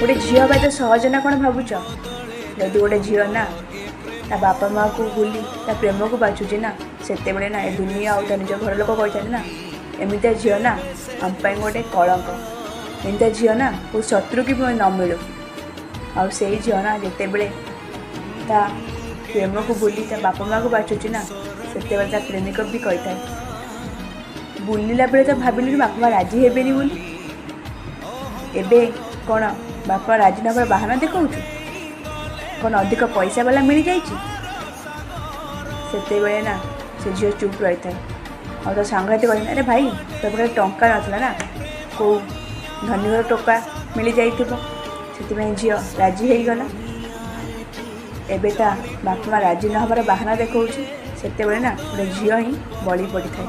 गोटे झील हवा तो सहज ना कौन भावुच जदि गोटे झील ना ता बापा माँ को भूली ता प्रेम को बाछुची ना से ना ए दुनिया और निज घर लोक कहते ना एमती झील ना आम गोटे कलंक एमती झील ना को शत्रु की न मिलू आ से झील ना जिते बड़े ता प्रेम को भूली ता बापा माँ को बाछुची ना से ता प्रेमिक भी कही था बुलला बेले तो भाविलु बापा माँ राजी हेबेनी बोली एबे कौन बापा राजी नगर बाहाना देखा कौन अधिक पैसा वाला मिल जाए ना से झील चुप रही था और तो सांगते कह अरे भाई तो पाखे टंका नाला ना कौ धनी घर टोका मिल जाइए झील राजी हो गला एबे ता बापा माँ राजी न हबार बाहाना देखा से ना गोटे झील ही बड़ी पड़ी था।